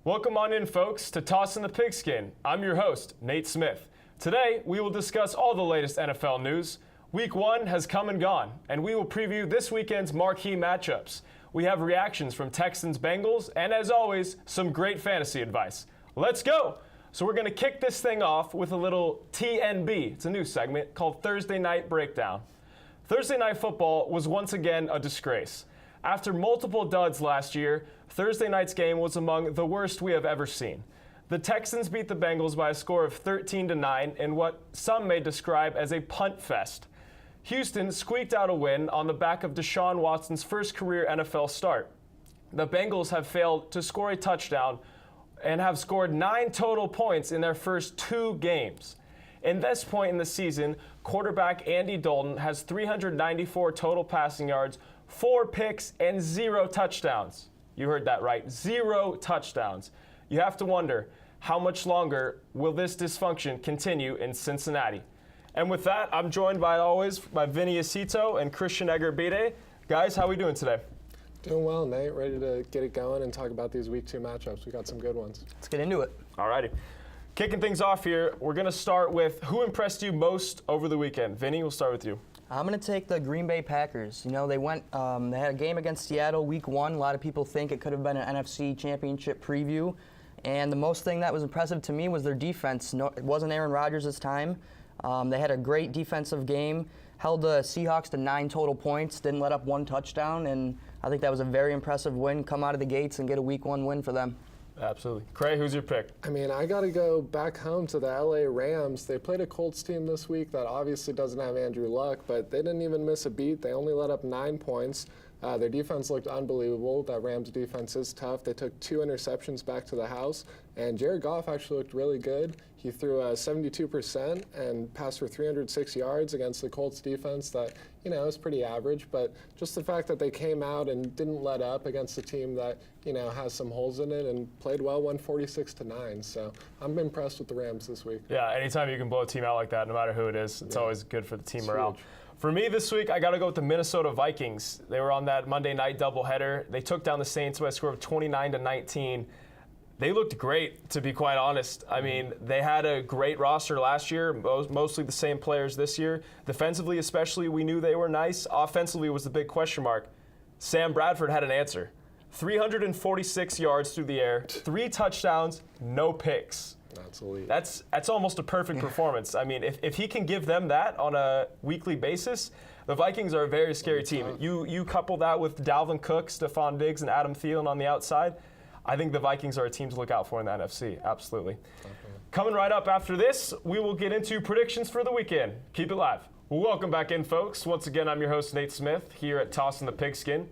Welcome on in, folks, to Tossin the Pigskin. I'm your host, Nate Smith. Today, we will discuss all the latest NFL news. Week 1 has come and gone, and we will preview this weekend's marquee matchups. We have reactions from Texans-Bengals, and as always, some great fantasy advice. Let's go! So we're going to kick this thing off with a little TNB. It's a new segment called Thursday Night Breakdown. Thursday Night Football was once again a disgrace. After multiple duds last year, Thursday night's game was among the worst we have ever seen. The Texans beat the Bengals by a score of 13-9 in what some may describe as a punt fest. Houston squeaked out a win on the back of Deshaun Watson's first career NFL start. The Bengals have failed to score a touchdown and have scored 9 total points in their first 2 games. In this point in the season, quarterback Andy Dalton has 394 total passing yards, 4 picks, and 0 touchdowns. You heard that right, 0 touchdowns. You have to wonder, how much longer will this dysfunction continue in Cincinnati? And with that, I'm joined by Vinny Asito and Cristian Egurbide. Guys, how are we doing today? Doing well, Nate. Ready to get it going and talk about these Week 2 matchups. We got some good ones. Let's get into it. All righty. Kicking things off here, we're going to start with who impressed you most over the weekend. Vinny, we'll start with you. I'm going to take the Green Bay Packers. You know, they had a game against Seattle Week 1. A lot of people think it could have been an NFC Championship preview. And the most thing that was impressive to me was their defense. No, it wasn't Aaron Rodgers this time. They had a great defensive game, held the Seahawks to 9 total points, didn't let up 1 touchdown, and I think that was a very impressive win, come out of the gates and get a Week 1 win for them. Absolutely. Cray, who's your pick? I mean, I got to go back home to the LA Rams. They played a Colts team this week that obviously doesn't have Andrew Luck, but they didn't even miss a beat. They only let up 9 points. Their defense looked unbelievable. That Rams defense is tough. They took 2 interceptions back to the house, and Jared Goff actually looked really good. He threw 72% and passed for 306 yards against the Colts defense that, you know, is pretty average. But just the fact that they came out and didn't let up against a team that, you know, has some holes in it and played well, won 46-9. So I'm impressed with the Rams this week. Yeah, anytime you can blow a team out like that, no matter who it is, it's always good for the team morale. Huge. For me this week, I got to go with the Minnesota Vikings. They were on that Monday night doubleheader. They took down the Saints by a score of 29-19. They looked great, to be quite honest. I mean, they had a great roster last year, mostly the same players this year. Defensively especially, we knew they were nice. Offensively was the big question mark. Sam Bradford had an answer. 346 yards through the air, 3 touchdowns, no picks. That's elite. That's almost a perfect performance. I mean, if he can give them that on a weekly basis, the Vikings are a very scary team. You couple that with Dalvin Cook, Stephon Diggs, and Adam Thielen on the outside, I think the Vikings are a team to look out for in the NFC, absolutely. Coming right up after this, we will get into predictions for the weekend. Keep it live. Well, welcome back in, folks. Once again, I'm your host, Nate Smith, here at Tossin the Pigskin.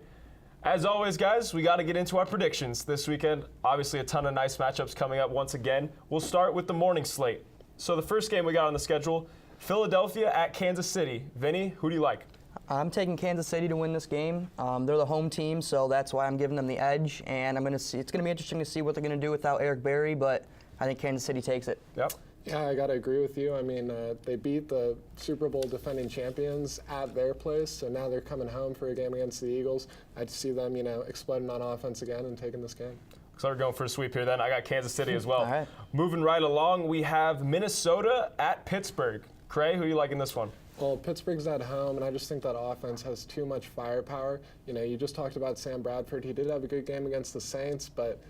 As always, guys, we got to get into our predictions this weekend. Obviously, a ton of nice matchups coming up once again. We'll start with the morning slate. So the first game we got on the schedule, Philadelphia at Kansas City. Vinny, who do you like? I'm taking Kansas City to win this game. They're the home team, so that's why I'm giving them the edge. And it's going to be interesting to see what they're going to do without Eric Berry, but I think Kansas City takes it. Yep. Yeah, I got to agree with you. I mean, they beat the Super Bowl defending champions at their place, so now they're coming home for a game against the Eagles. I'd see them, you know, exploding on offense again and taking this game. So we're going for a sweep here then. I got Kansas City as well. All right. Moving right along, we have Minnesota at Pittsburgh. Cray, who you like in this one? Well, Pittsburgh's at home, and I just think that offense has too much firepower. You know, you just talked about Sam Bradford. He did have a good game against the Saints, but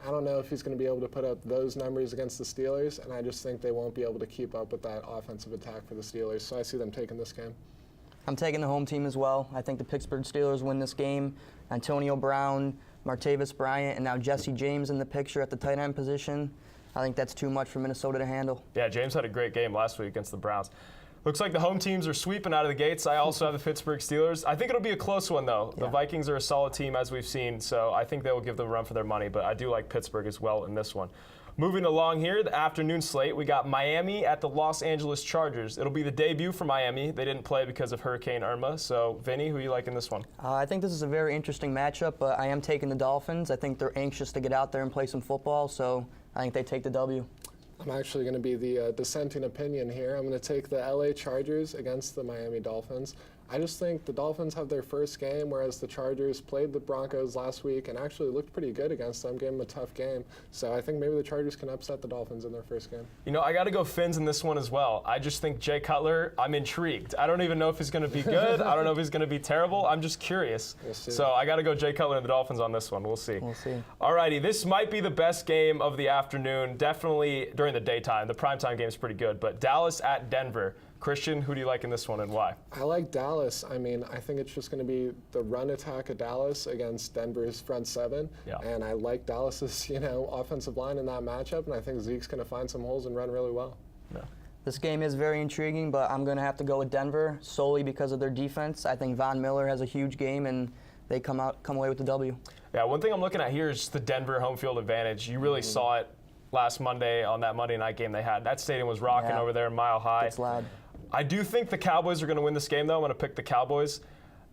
I don't know if he's going to be able to put up those numbers against the Steelers, and I just think they won't be able to keep up with that offensive attack for the Steelers, so I see them taking this game. I'm taking the home team as well. I think the Pittsburgh Steelers win this game. Antonio Brown, Martavis Bryant, and now Jesse James in the picture at the tight end position. I think that's too much for Minnesota to handle. Yeah, James had a great game last week against the Browns. Looks like the home teams are sweeping out of the gates. I also have the Pittsburgh Steelers. I think it'll be a close one, though. Yeah. The Vikings are a solid team, as we've seen, so I think they will give them a run for their money, but I do like Pittsburgh as well in this one. Moving along here, the afternoon slate, we got Miami at the Los Angeles Chargers. It'll be the debut for Miami. They didn't play because of Hurricane Irma. So, Vinny, who you like in this one? I think this is a very interesting matchup, but I am taking the Dolphins. I think they're anxious to get out there and play some football, so I think they take the W. I'm actually going to be the dissenting opinion here. I'm going to take the LA Chargers against the Miami Dolphins. I just think the Dolphins have their first game, whereas the Chargers played the Broncos last week and actually looked pretty good against them, gave them a tough game. So I think maybe the Chargers can upset the Dolphins in their first game. You know, I got to go Fins in this one as well. I just think Jay Cutler, I'm intrigued. I don't even know if he's going to be good. I don't know if he's going to be terrible. I'm just curious. We'll see. So I got to go Jay Cutler and the Dolphins on this one. We'll see. We'll see. Alrighty, this might be the best game of the afternoon, definitely during the daytime. The primetime game is pretty good, but Dallas at Denver. Cristian, who do you like in this one and why? I like Dallas. I mean, I think it's just going to be the run attack of Dallas against Denver's front seven. Yeah. And I like Dallas's, offensive line in that matchup, and I think Zeke's going to find some holes and run really well. Yeah. This game is very intriguing, but I'm going to have to go with Denver solely because of their defense. I think Von Miller has a huge game, and they come away with the W. Yeah, one thing I'm looking at here is just the Denver home field advantage. You really saw it last Monday on that Monday night game they had. That stadium was rocking over there in Mile High. It's loud. I do think the Cowboys are going to win this game, though. I'm going to pick the Cowboys.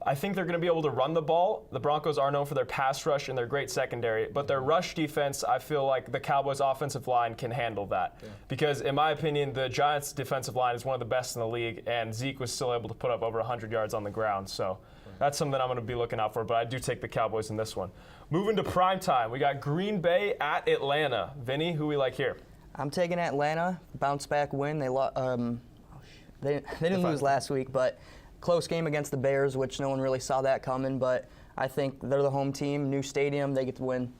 I think they're going to be able to run the ball. The Broncos are known for their pass rush and their great secondary, but their rush defense, I feel like the Cowboys' offensive line can handle that. Yeah. Because, in my opinion, the Giants' defensive line is one of the best in the league, and Zeke was still able to put up over 100 yards on the ground. So that's something I'm going to be looking out for, but I do take the Cowboys in this one. Moving to primetime, we got Green Bay at Atlanta. Vinny, who we like here? I'm taking Atlanta, bounce back win. They didn't lose last week, but close game against the Bears, which no one really saw that coming. But I think they're the home team, new stadium, they get to win.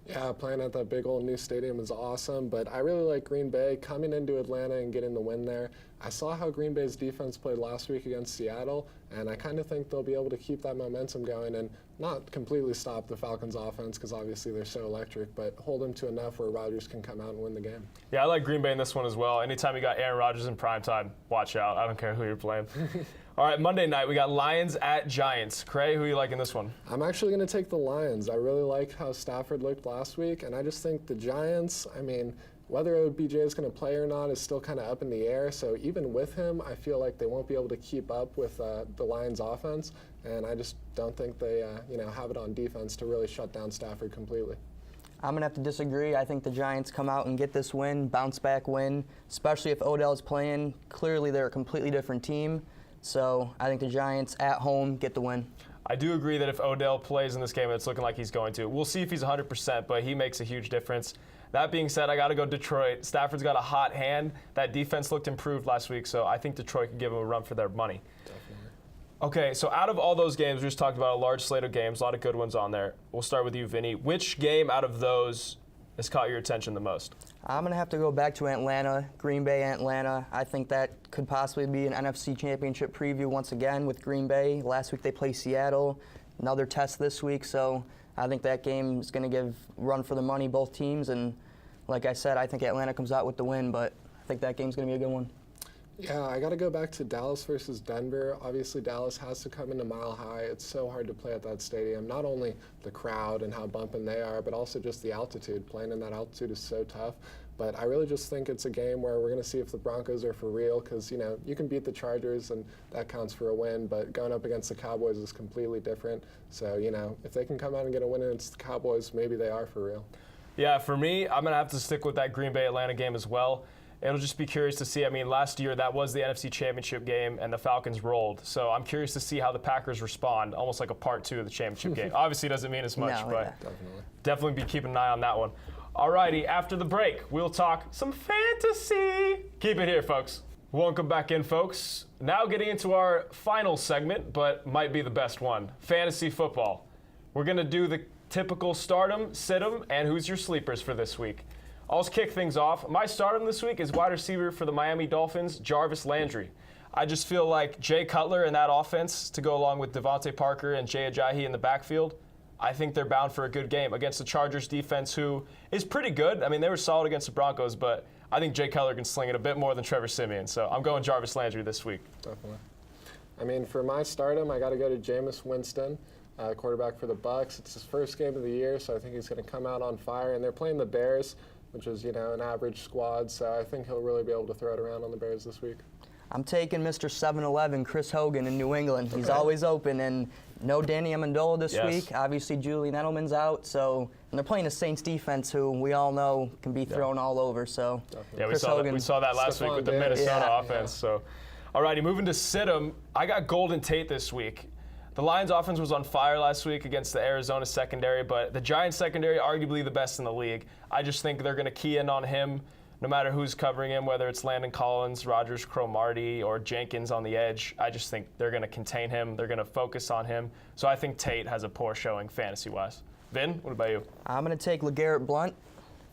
Yeah, playing at that big old new stadium is awesome, but I really like Green Bay coming into Atlanta and getting the win there. I saw how Green Bay's defense played last week against Seattle, and I kind of think they'll be able to keep that momentum going and not completely stop the Falcons' offense because obviously they're so electric, but hold them to enough where Rodgers can come out and win the game. Yeah, I like Green Bay in this one as well. Anytime you got Aaron Rodgers in primetime, watch out. I don't care who you're playing. All right, Monday night, we got Lions at Giants. Cray, who you like in this one? I'm actually going to take the Lions. I really liked how Stafford looked last week, and I just think the Giants, whether OBJ is going to play or not is still kind of up in the air. So even with him, I feel like they won't be able to keep up with the Lions' offense, and I just don't think they have it on defense to really shut down Stafford completely. I'm going to have to disagree. I think the Giants come out and get this win, bounce back win, especially if Odell's playing. Clearly, they're a completely different team. So I think the Giants at home get the win. I do agree that if Odell plays in this game, it's looking like he's going to. We'll see if he's 100%, but he makes a huge difference. That being said, I got to go Detroit. Stafford's got a hot hand. That defense looked improved last week, so I think Detroit can give them a run for their money. Definitely. Okay, so out of all those games, we just talked about a large slate of games, a lot of good ones on there. We'll start with you, Vinny. Which game out of those has caught your attention the most? I'm going to have to go back to Atlanta, Green Bay, Atlanta. I think that could possibly be an NFC Championship preview once again with Green Bay. Last week they played Seattle. Another test this week, so I think that game is going to give run for the money both teams. And like I said, I think Atlanta comes out with the win, but I think that game's going to be a good one. Yeah, I got to go back to Dallas versus Denver. Obviously, Dallas has to come into Mile High. It's so hard to play at that stadium. Not only the crowd and how bumping they are, but also just the altitude. Playing in that altitude is so tough. But I really just think it's a game where we're going to see if the Broncos are for real because, you can beat the Chargers and that counts for a win, but going up against the Cowboys is completely different. So, if they can come out and get a win against the Cowboys, maybe they are for real. Yeah, for me, I'm going to have to stick with that Green Bay-Atlanta game as well. It'll just be curious to see. Last year that was the NFC Championship game, and the Falcons rolled. So I'm curious to see how the Packers respond, almost like a part two of the championship game. Obviously, it doesn't mean as much, but definitely be keeping an eye on that one. Alrighty, after the break, we'll talk some fantasy. Keep it here, folks. Welcome back in, folks. Now getting into our final segment, but might be the best one, fantasy football. We're going to do the typical stardom, sit-em, and who's your sleepers for this week. I'll just kick things off. My stardom this week is wide receiver for the Miami Dolphins, Jarvis Landry. I just feel like Jay Cutler in that offense to go along with Devontae Parker and Jay Ajayi in the backfield, I think they're bound for a good game against the Chargers defense, who is pretty good. They were solid against the Broncos, but I think Jay Cutler can sling it a bit more than Trevor Siemian. So I'm going Jarvis Landry this week. Definitely. For my stardom, I got to go to Jameis Winston, quarterback for the Bucs. It's his first game of the year, so I think he's going to come out on fire. And they're playing the Bears, which is, an average squad. So I think he'll really be able to throw it around on the Bears this week. I'm taking Mr. 7-Eleven, Chris Hogan in New England. He's always open, and no Danny Amendola this week. Obviously, Julian Edelman's out, and they're playing the Saints defense, who we all know can be thrown all over. So, yeah, we saw that last week with the Minnesota offense. So, Alrighty, moving to Sid'em. I got Golden Tate this week. The Lions offense was on fire last week against the Arizona secondary, but the Giants secondary, arguably the best in the league. I just think they're going to key in on him no matter who's covering him, whether it's Landon Collins, Rogers Cromartie, or Jenkins on the edge. I just think they're going to contain him. They're going to focus on him. So I think Tate has a poor showing fantasy-wise. Vin, what about you? I'm going to take LeGarrette Blount,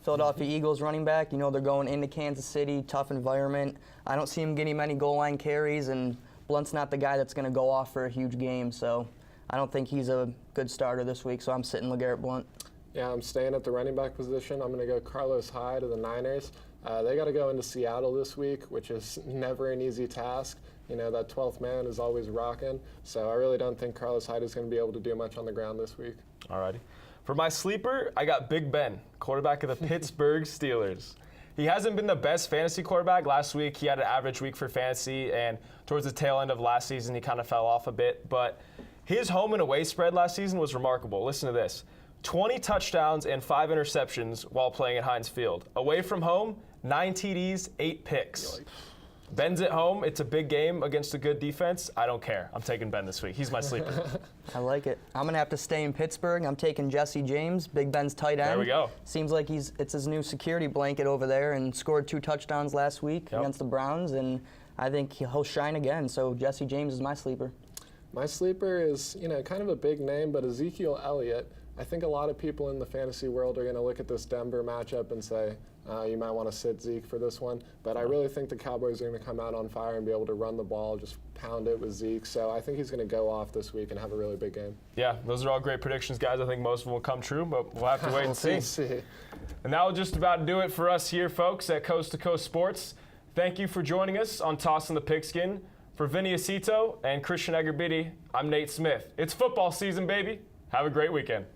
Philadelphia Eagles running back. You know, they're going into Kansas City, tough environment. I don't see him getting many goal line carries, and Blunt's not the guy that's going to go off for a huge game. So I don't think he's a good starter this week, so I'm sitting LeGarrette Blount. Yeah, I'm staying at the running back position. I'm going to go Carlos Hyde of the Niners. They got to go into Seattle this week, which is never an easy task. You know, that 12th man is always rocking. So I really don't think Carlos Hyde is going to be able to do much on the ground this week. Alrighty. For my sleeper, I got Big Ben, quarterback of the Pittsburgh Steelers. He hasn't been the best fantasy quarterback. Last week, he had an average week for fantasy, and towards the tail end of last season, he kind of fell off a bit. But his home and away spread last season was remarkable. Listen to this. 20 touchdowns and 5 interceptions while playing at Heinz Field. Away from home, 9 TDs, 8 picks. Ben's at home. It's a big game against a good defense. I don't care. I'm taking Ben this week. He's my sleeper. I like it. I'm going to have to stay in Pittsburgh. I'm taking Jesse James, Big Ben's tight end. There we go. Seems like it's his new security blanket over there, and scored 2 touchdowns last week against the Browns, and I think he'll shine again. So Jesse James is my sleeper. My sleeper is, you know, kind of a big name, but Ezekiel Elliott. I think a lot of people in the fantasy world are going to look at this Denver matchup and say, you might want to sit Zeke for this one. But I really think the Cowboys are going to come out on fire and be able to run the ball, just pound it with Zeke. So I think he's going to go off this week and have a really big game. Yeah, those are all great predictions, guys. I think most of them will come true, but we'll have to wait and see. We'll see. And that will just about do it for us here, folks, at Coast to Coast Sports. Thank you for joining us on Tossin the Pigskin. For Vinny Asito and Cristian Egurbide, I'm Nate Smith. It's football season, baby. Have a great weekend.